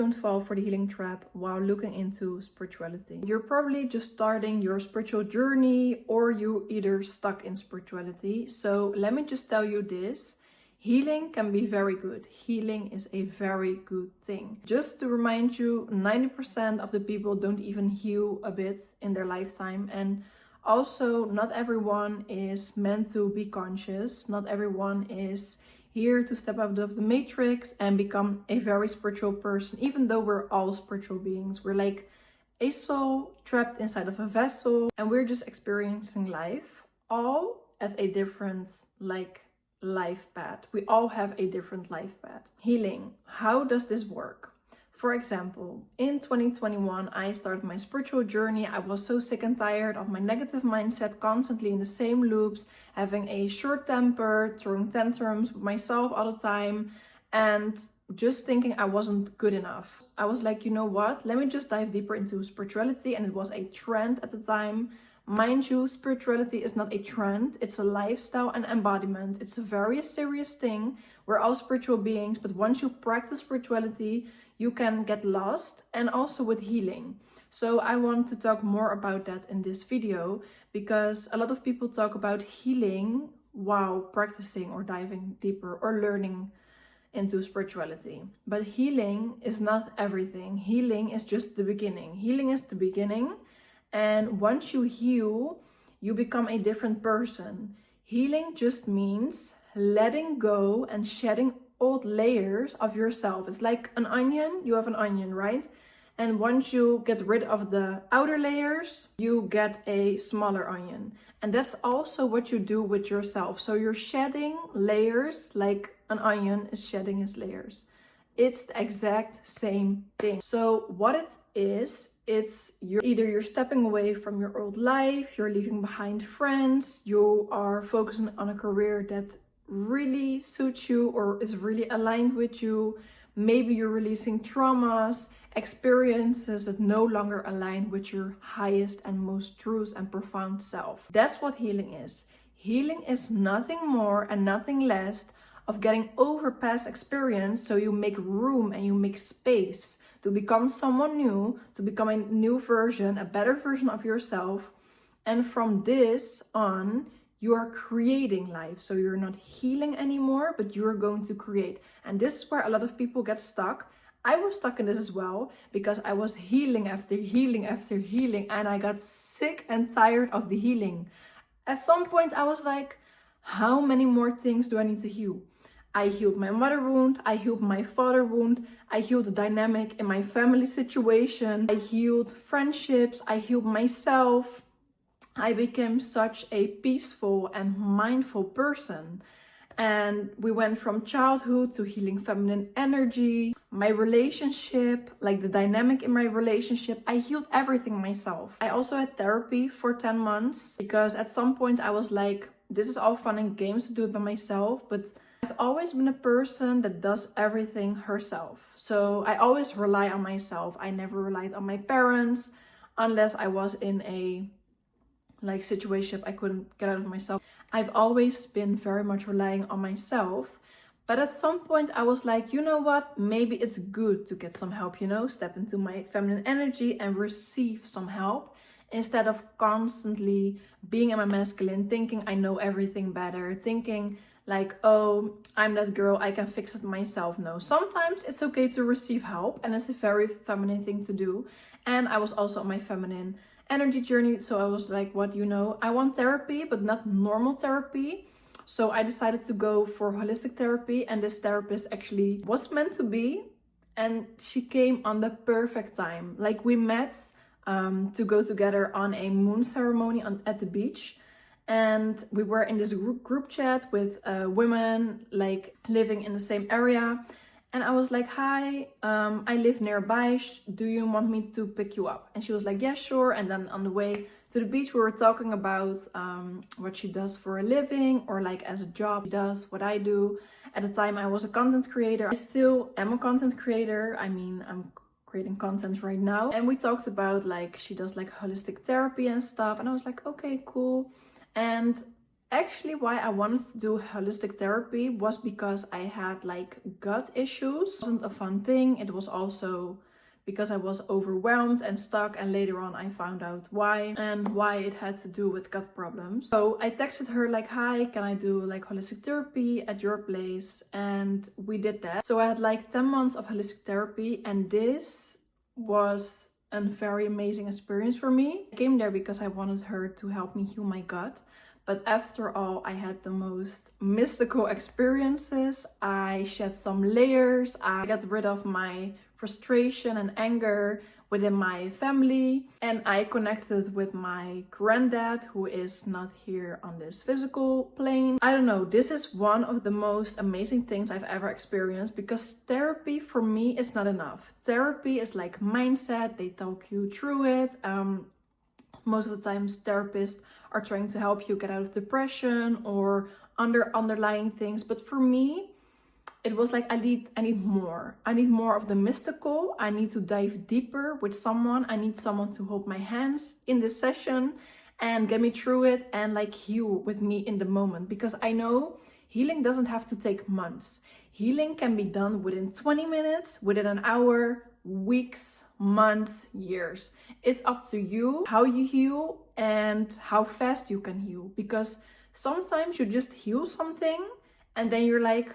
Don't fall for the healing trap while looking into spirituality. You're probably just starting your spiritual journey, or you're either stuck in spirituality. So let me just tell you this. Healing can be very good. Healing is a very good thing. Just to remind you, 90% of the people don't even heal a bit in their lifetime. And also, not everyone is meant to be conscious. Not everyone is here to step out of the matrix and become a very spiritual person, even though we're all spiritual beings. We're like a soul trapped inside of a vessel, and we're just experiencing life all at a different life path. We all have a different life path. Healing. How does this work? For example, in 2021, I started my spiritual journey. I was so sick and tired of my negative mindset, constantly in the same loops, having a short temper, throwing tantrums with myself all the time, and just thinking I wasn't good enough. I was like, you know what? Let me just dive deeper into spirituality. And it was a trend at the time. Mind you, spirituality is not a trend. It's a lifestyle and embodiment. It's a very serious thing. We're all spiritual beings, but once you practice spirituality, you can get lost, and also with healing. So I want to talk more about that in this video, because a lot of people talk about healing while practicing or diving deeper or learning into spirituality. But healing is not everything. Healing is just the beginning. Healing is the beginning. And once you heal, you become a different person. Healing just means letting go and shedding old layers of yourself. It's like an onion. You have an onion, right? And once you get rid of the outer layers, you get a smaller onion. And that's also what you do with yourself. So you're shedding layers like an onion is shedding its layers. It's the exact same thing. So what it is, you're stepping away from your old life, you're leaving behind friends, you are focusing on a career that really suits you or is really aligned with you. Maybe you're releasing traumas, experiences that no longer align with your highest and most truest and profound self. That's what healing is. Healing is nothing more and nothing less of getting over past experience, so you make room and you make space to become someone new, to become a new version, a better version of yourself. And from this on, you are creating life. So you're not healing anymore, but you're going to create. And this is where a lot of people get stuck. I was stuck in this as well, because I was healing after healing after healing, and I got sick and tired of the healing. At some point, I was like, how many more things do I need to heal? I healed my mother wound, I healed my father wound, I healed the dynamic in my family situation, I healed friendships, I healed myself. I became such a peaceful and mindful person. And we went from childhood to healing feminine energy, my relationship, like the dynamic in my relationship. I healed everything myself. I also had therapy for 10 months, because at some point I was like, this is all fun and games to do it by myself, but I've always been a person that does everything herself. So I always rely on myself. I never relied on my parents unless I was in a situation I couldn't get out of myself. I've always been very much relying on myself. But at some point I was like, you know what? Maybe it's good to get some help, step into my feminine energy and receive some help, instead of constantly being in my masculine, thinking I know everything better, thinking like, oh, I'm that girl, I can fix it myself. No, sometimes it's okay to receive help, and it's a very feminine thing to do. And I was also on my feminine energy journey, so I was like, I want therapy, but not normal therapy. So I decided to go for holistic therapy, and this therapist actually was meant to be, and she came on the perfect time. Like, we met to go together on a moon ceremony at the beach. And we were in this group chat with women like living in the same area. And I was like, hi, I live nearby. Do you want me to pick you up? And she was like, yeah, sure. And then on the way to the beach, we were talking about what she does for a living, or like as a job, she does what I do. At the time, I was a content creator. I still am a content creator. I mean, I'm creating content right now. And we talked about like, she does like holistic therapy and stuff. And I was like, okay, cool. And Actually, why I wanted to do holistic therapy was because I had like gut issues. It wasn't a fun thing. It was also because I was overwhelmed and stuck, and later on I found out why and why it had to do with gut problems. So I texted her like, hi, can I do like holistic therapy at your place? And we did that. So I had like 10 months of holistic therapy, and this was a very amazing experience for me. I came there because I wanted her to help me heal my gut. But after all, I had the most mystical experiences. I shed some layers. I got rid of my frustration and anger within my family. And I connected with my granddad, who is not here on this physical plane. I don't know, this is one of the most amazing things I've ever experienced, because therapy for me is not enough. Therapy is like mindset. They talk you through it. Most of the times therapists are trying to help you get out of depression or underlying things. But for me, it was like I need more. I need more of the mystical. I need to dive deeper with someone. I need someone to hold my hands in this session and get me through it and like heal with me in the moment. Because I know healing doesn't have to take months. Healing can be done within 20 minutes, within an hour, weeks, months, years. It's up to you how you heal and how fast you can heal. Because sometimes you just heal something and then you're like,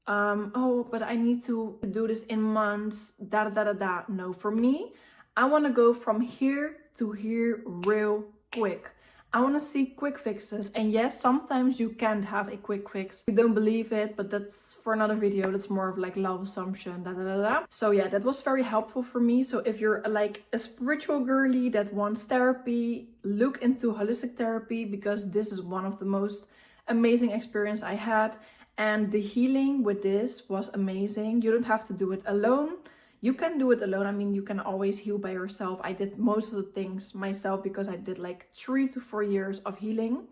oh, but I need to do this in months, da da da da. No, for me, I want to go from here to here real quick. I want to see quick fixes. And yes, sometimes you can't have a quick fix. You don't believe it, but that's for another video. That's more of like love assumption, da da da da. So yeah, that was very helpful for me. So if you're like a spiritual girly that wants therapy, look into holistic therapy, because this is one of the most amazing experience I had. And the healing with this was amazing. You don't have to do it alone. You can do it alone. I mean, you can always heal by yourself. I did most of the things myself because I did like 3 to 4 years of healing.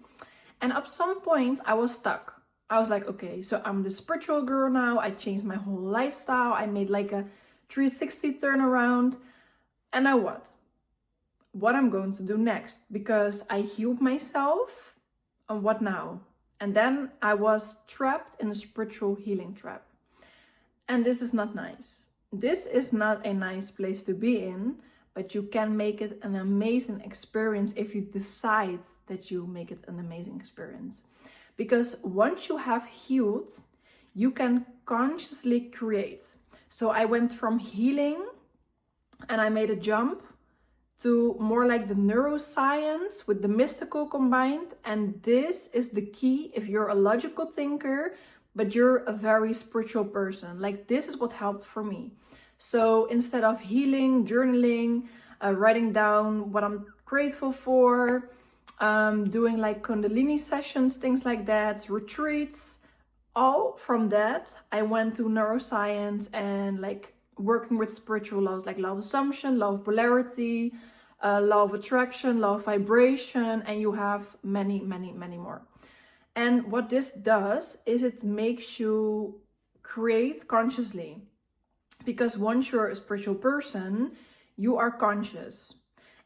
And at some point I was stuck. I was like, okay, so I'm the spiritual girl now. I changed my whole lifestyle. I made like a 360 turnaround. And now what? What I'm going to do next? Because I healed myself. And what now? And then I was trapped in a spiritual healing trap. And this is not nice. This is not a nice place to be in, but you can make it an amazing experience if you decide that you make it an amazing experience. Because once you have healed, you can consciously create. So I went from healing and I made a jump to more like the neuroscience with the mystical combined. And this is the key if you're a logical thinker, but you're a very spiritual person. Like, this is what helped for me. So instead of healing, journaling, writing down what I'm grateful for, doing like Kundalini sessions, things like that, retreats, all from that, I went to neuroscience and like working with spiritual laws like law of assumption, law of polarity, law of attraction, law of vibration, and you have many, many, many more. And what this does is it makes you create consciously. Because once you're a spiritual person, you are conscious.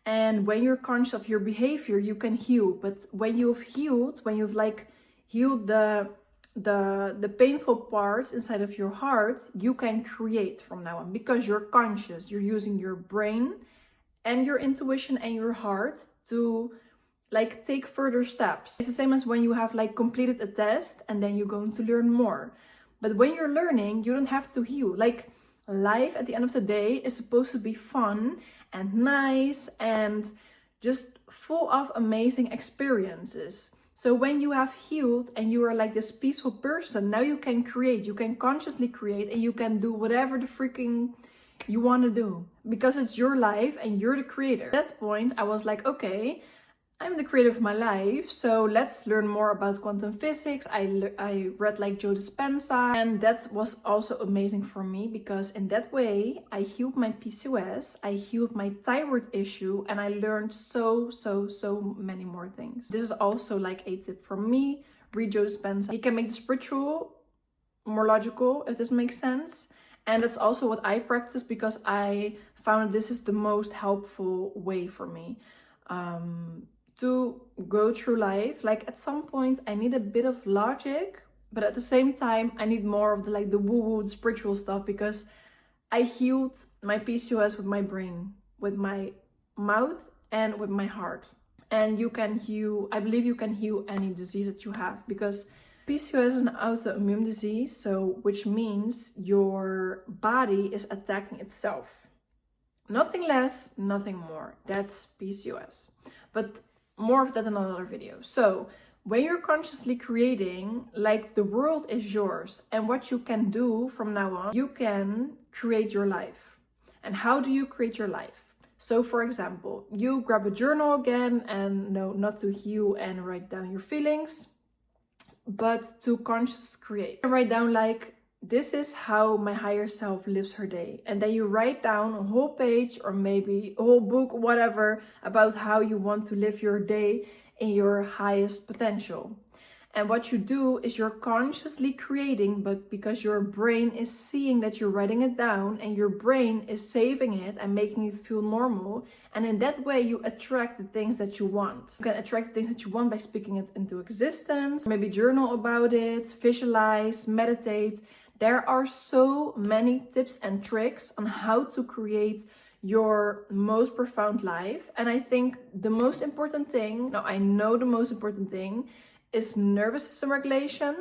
And when you're conscious of your behavior, you can heal. But when you've healed, when you've like healed the painful parts inside of your heart, you can create from now on. Because you're conscious, you're using your brain and your intuition and your heart to like take further steps. It's the same as when you have like completed a test and then you're going to learn more. But when you're learning, you don't have to heal. Like, life at the end of the day is supposed to be fun and nice and just full of amazing experiences. So when you have healed and you are like this peaceful person, now you can create, you can consciously create, and you can do whatever the freaking you want to do, because it's your life and you're the creator. At that point, I was like, okay, I'm the creator of my life, so let's learn more about quantum physics. I read like Joe Dispenza, and that was also amazing for me, because in that way I healed my PCOS, I healed my thyroid issue, and I learned so many more things. This is also like a tip from me. Read Joe Dispenza. He can make the spiritual more logical, if this makes sense. And that's also what I practice, because I found this is the most helpful way for me to go through life. Like at some point I need a bit of logic, but at the same time I need more of the woo-woo spiritual stuff, because I healed my PCOS with my brain, with my mouth, and with my heart. And you can heal, I believe you can heal any disease that you have, because PCOS is an autoimmune disease, so which means your body is attacking itself. Nothing less, nothing more. That's PCOS. But more of that in another video. So when you're consciously creating, like, the world is yours, and what you can do from now on, you can create your life. And how do you create your life? So for example, you grab a journal again, and no, not to heal and write down your feelings, but to consciously create. Write down, like, this is how my higher self lives her day. And then you write down a whole page, or maybe a whole book, whatever, about how you want to live your day in your highest potential. And what you do is you're consciously creating, but because your brain is seeing that you're writing it down, and your brain is saving it and making it feel normal. And in that way, you attract the things that you want. You can attract the things that you want by speaking it into existence, maybe journal about it, visualize, meditate. There are so many tips and tricks on how to create your most profound life. And I think the most important thing, I know the most important thing, is nervous system regulation,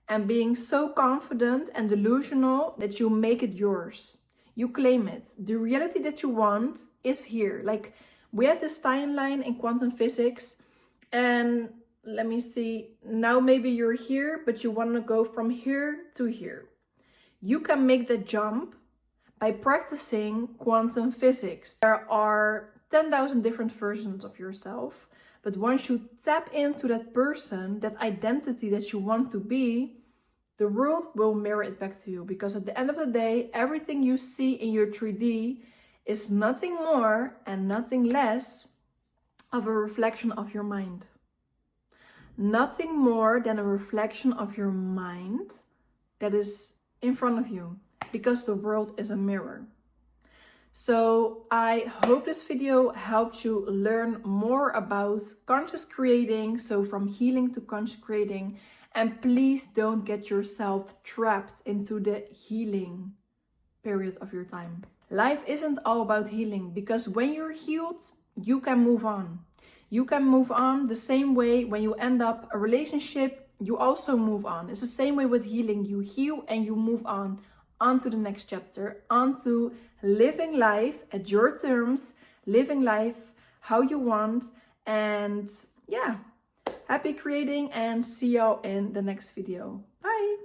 and being so confident and delusional that you make it yours. You claim it. The reality that you want is here. Like, we have this timeline in quantum physics, and let me see, now maybe you're here, but you want to go from here to here. You can make the jump by practicing quantum physics. There are 10,000 different versions of yourself. But once you tap into that person, that identity that you want to be, the world will mirror it back to you. Because at the end of the day, everything you see in your 3D is nothing more and nothing less of a reflection of your mind. Nothing more than a reflection of your mind that is in front of you. Because the world is a mirror. So I hope this video helped you learn more about conscious creating, so from healing to conscious creating. And please don't get yourself trapped into the healing period of your time. Life isn't all about healing, because when you're healed, you can move on. You can move on the same way when you end up a relationship, you also move on. It's the same way with healing. You heal and you move on to the next chapter, onto living life at your terms, living life how you want. And yeah, happy creating, and see y'all in the next video. Bye.